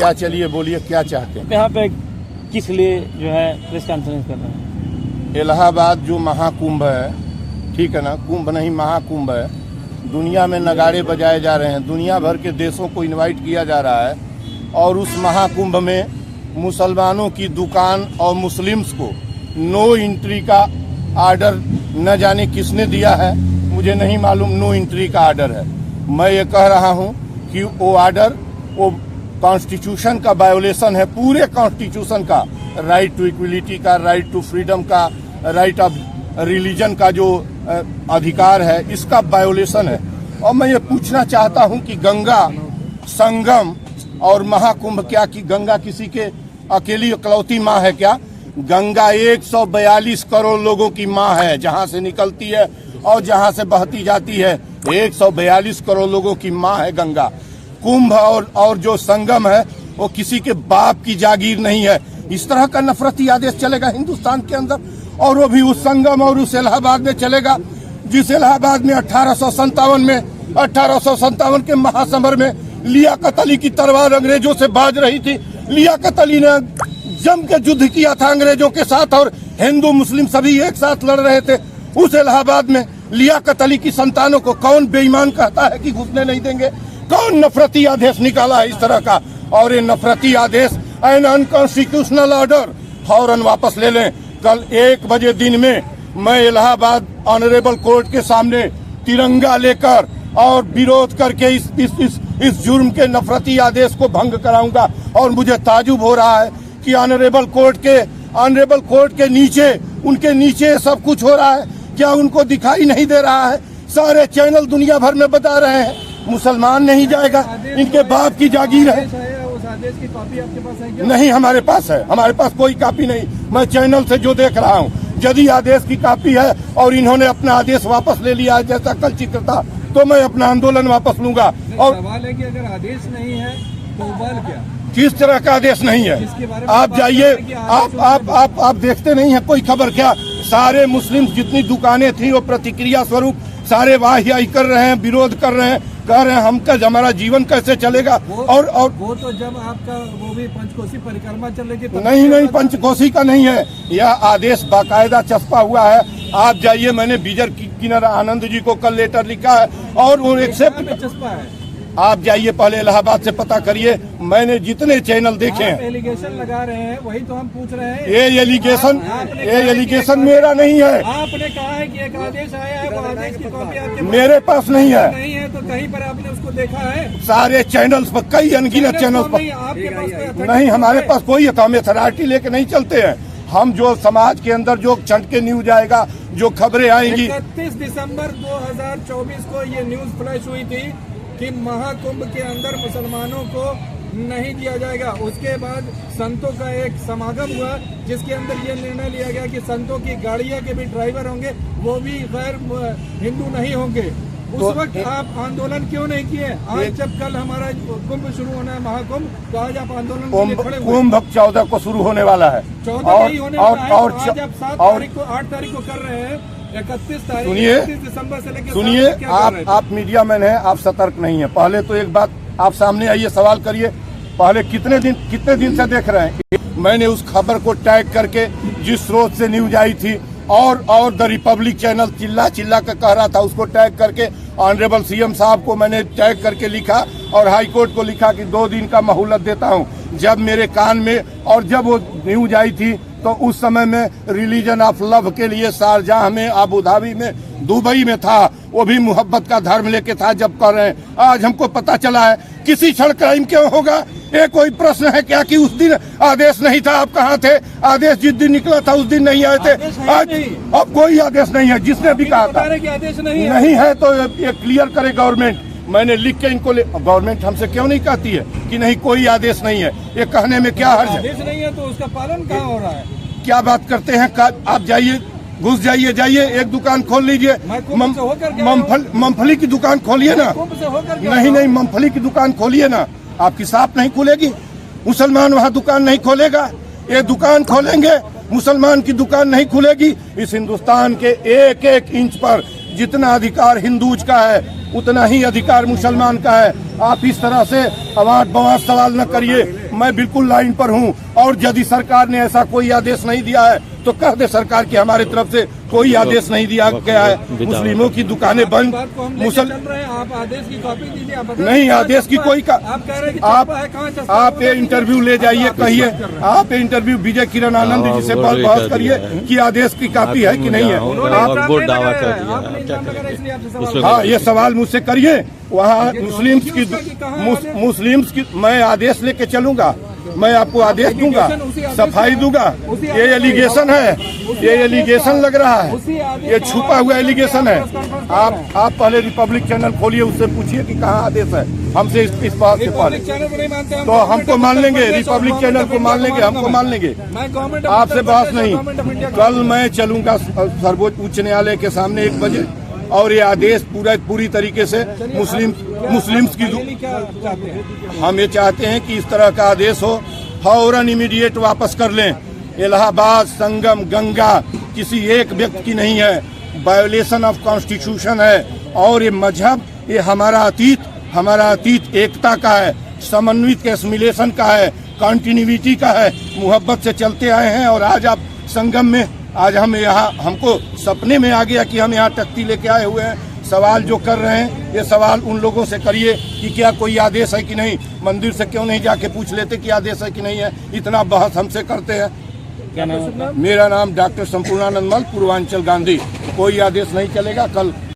क्या, चलिए बोलिए क्या चाहते हैं। यहाँ पे किस लिए जो है प्रेस कॉन्फ्रेंस कर रहे हैं? इलाहाबाद जो महाकुंभ है, ठीक है ना, कुंभ नहीं महाकुंभ है, दुनिया में नगाड़े बजाए जा रहे हैं, दुनिया भर के देशों को इनवाइट किया जा रहा है और उस महाकुंभ में मुसलमानों की दुकान और मुस्लिम्स को नो एंट्री का आर्डर न जाने किसने दिया है, मुझे नहीं मालूम। नो एंट्री का आर्डर है। मैं ये कह रहा हूँ कि वो आर्डर वो कॉन्स्टिट्यूशन का वायोलेशन है, पूरे कॉन्स्टिट्यूशन का, राइट टू इक्वलिटी का, राइट टू फ्रीडम का, राइट ऑफ रिलीजन का जो अधिकार है, इसका वायोलेशन है। और मैं ये पूछना चाहता हूँ कि गंगा संगम और महाकुंभ क्या, कि गंगा किसी के अकेली इकलौती माँ है क्या? गंगा 142 करोड़ लोगों की माँ है, जहाँ से निकलती है और जहाँ से बहती जाती है। 142 करोड़ लोगों की माँ है गंगा। कुंभ और जो संगम है वो किसी के बाप की जागीर नहीं है। इस तरह का नफरती आदेश चलेगा हिंदुस्तान के अंदर, और वो भी उस संगम और उस इलाहाबाद में चलेगा जिस इलाहाबाद में 1857 के महासमर में लियाकत अली की तलवार अंग्रेजों से बाज रही थी। लियाकत अली ने जम के युद्ध किया था अंग्रेजों के साथ और हिंदू मुस्लिम सभी एक साथ लड़ रहे थे। उस इलाहाबाद में लियाकत अली की संतानों को कौन बेईमान कहता है कि घुसने नहीं देंगे? कौन नफरती आदेश निकाला है इस तरह का? और ये नफरती आदेश एन अनकॉन्स्टिट्यूशनल ऑर्डर फौरन वापस ले लें। कल 1 बजे दिन में मैं इलाहाबाद ऑनरेबल कोर्ट के सामने तिरंगा लेकर और विरोध करके इस जुर्म के नफरती आदेश को भंग कराऊंगा। और मुझे ताजुब हो रहा है कि ऑनरेबल कोर्ट के नीचे, उनके नीचे सब कुछ हो रहा है। क्या उनको दिखाई नहीं दे रहा है? सारे चैनल दुनिया भर में बता रहे हैं मुसलमान नहीं जाएगा, इनके बाप की जागीर है। उस आदेश की कॉपी आपके पास है क्या? नहीं, हमारे पास है, हमारे पास कोई कॉपी नहीं। मैं चैनल से जो देख रहा हूँ, यदि आदेश की कॉपी है और इन्होंने अपना आदेश वापस ले लिया है जैसा कल चित्र था, तो मैं अपना आंदोलन वापस लूंगा। और सवाल है कि अगर आदेश नहीं है तो उबाल क्या? किस तरह का आदेश नहीं है? आप जाइए, आप देखते नहीं है कोई खबर क्या? सारे मुस्लिम जितनी दुकानें थी वो प्रतिक्रिया स्वरूप सारे वाहयाही कर रहे हैं, विरोध कर रहे हैं, कह रहे हैं हमारा जीवन कैसे चलेगा। और वो तो जब आपका वो भी पंचकोसी परिक्रमा चल रही थी, नहीं, पंचकोसी का नहीं है यह आदेश, बाकायदा छपा हुआ है। आप जाइए, मैंने विजय किन्नर आनंद जी को कल लेटर लिखा है और वो एक्सेप्ट छपा है। आप जाइए, पहले इलाहाबाद से पता करिए। मैंने जितने चैनल देखे हैं, एलिगेशन लगा रहे हैं, वही तो हम पूछ रहे हैं। ये एलिगेशन मेरा नहीं है। आपने कहा है कि एक आदेश आया है, वो आदेश की कॉपी आपके मेरे पास नहीं है। नहीं है तो कहीं पर आपने उसको देखा है? सारे चैनल्स पर, कई अनगिनत चैनल्स पर आपके पास नहीं, हमारे पास कोई हम अथॉरिटी लेके नहीं चलते हैं। हम जो समाज के अंदर जो छंट के न्यूज आएगा, जो खबरें आएंगी। 31 दिसंबर 2024 को ये न्यूज फ्लैश हुई थी कि महाकुंभ के अंदर मुसलमानों को नहीं दिया जाएगा। उसके बाद संतों का एक समागम हुआ जिसके अंदर ये निर्णय लिया गया कि संतों की गाड़ियां के भी ड्राइवर होंगे, वो भी गैर हिंदू नहीं होंगे। उस वक्त आप आंदोलन क्यों नहीं किए? आज जब कल हमारा कुंभ शुरू होना है, महाकुंभ, तो आज आप आंदोलन के लिए खड़े हुए। कुंभ 14 को शुरू होने वाला है। 14 नहीं होने वाला है, आज आप 7 तारीख को 8 तारीख को कर रहे हैं। 31 तारीख, 31 दिसंबर से लेकर सुनिए, आप मीडिया मैन हैं, आप सतर्क नहीं है। पहले तो एक बात, आप सामने आइए, सवाल करिए। पहले कितने दिन से देख रहे हैं? मैंने उस खबर को टैग करके, जिस स्रोत से न्यूज आई थी, और द रिपब्लिक चैनल चिल्ला के कह रहा था, उसको टैग करके ऑनरेबल सीएम साहब को मैंने टैग करके लिखा और हाई कोर्ट को लिखा कि 2 दिन का मोहलत देता हूं। जब मेरे कान में, और जब वो न्यूज आई थी तो उस समय में रिलीजन ऑफ लव के लिए शारजाह में, अबू धाबी में, दुबई में था, वो भी मोहब्बत का धर्म लेके था। जब कर रहे हैं, आज हमको पता चला है किसी क्षण क्राइम क्यों होगा? ये कोई प्रश्न है क्या कि उस दिन आदेश नहीं था? आप कहाँ थे? आदेश जिस दिन निकला था उस दिन नहीं आए थे। आज अब कोई आदेश नहीं है। जिसने भी कहा था आदेश नहीं है तो ये क्लियर करे गवर्नमेंट। मैंने लिख के इनको, गवर्नमेंट हमसे क्यों नहीं कहती है कि नहीं कोई आदेश नहीं है? ये कहने में क्या हर्ज है? आदेश नहीं है तो उसका पालन कहाँ हो रहा है? क्या बात करते हैं? आप जाइए, घुस जाइए, एक दुकान खोल लीजिए, मूंगफली की दुकान खोलिए ना। नहीं, मूंगफली की दुकान खोलिए ना, आपकी शॉप नहीं खुलेगी? मुसलमान वहाँ दुकान नहीं खोलेगा? ये दुकान खोलेंगे, मुसलमान की दुकान नहीं खुलेगी। इस हिंदुस्तान के एक इंच पर जितना अधिकार हिंदूज का है उतना ही अधिकार मुसलमान का है। आप इस तरह से अवाज बवाज सवाल न करिए। मैं बिल्कुल लाइन पर हूं, और यदि सरकार ने ऐसा कोई आदेश नहीं दिया है तो कह दे सरकार की हमारी तरफ से कोई आदेश नहीं दिया गया है। मुस्लिमों की दुकानें बंद, आप आदेश की कॉपी दीजिए। आप नहीं, आदेश की कोई आप कह रहे हैं कि आप ये इंटरव्यू ले जाइए, कहिए आप ये इंटरव्यू विजय किरण आनंद जी से बहस करिए कि आदेश की कॉपी है कि नहीं है। और वो दावा कर दिया। हाँ, ये सवाल मुझसे करिए। वहाँ मुस्लिम्स की मैं आदेश लेके चलूंगा, मैं आपको आदेश दूंगा, सफाई दूंगा। ये एलिगेशन है, ये एलिगेशन लग रहा है, ये छुपा हुआ एलिगेशन है। आप पहले रिपब्लिक चैनल खोलिए, उससे पूछिए कि कहाँ आदेश है। हमसे इस बात से पहले तो हमको मान लेंगे, रिपब्लिक चैनल को मान लेंगे, हमको मान लेंगे, आपसे बात नहीं। कल मैं चलूंगा सर्वोच्च उच्च न्यायालय के सामने 1 बजे, और ये आदेश पूरी तरीके से मुस्लिम्स की हम ये चाहते हैं कि इस तरह का आदेश हो, फौरन इमीडिएट वापस कर लें। इलाहाबाद, संगम, गंगा किसी एक व्यक्ति की नहीं है, वायोलेशन ऑफ कॉन्स्टिट्यूशन है। और ये मजहब, ये हमारा अतीत एकता का है, समन्वित एसिमिलेशन का है, कंटिन्यूटी का है, मोहब्बत से चलते आए हैं। और आज आप संगम में, आज हम यहाँ, हमको सपने में आ गया कि हम यहाँ तख्ती लेके आए हुए हैं। सवाल जो कर रहे हैं, ये सवाल उन लोगों से करिए कि क्या कोई आदेश है कि नहीं। मंदिर से क्यों नहीं जाके पूछ लेते कि आदेश है कि नहीं है। इतना बहस हमसे करते हैं। क्या नाम है? मेरा नाम डॉक्टर संपूर्णानंद मल, पूर्वांचल गांधी। कोई आदेश नहीं चलेगा। कल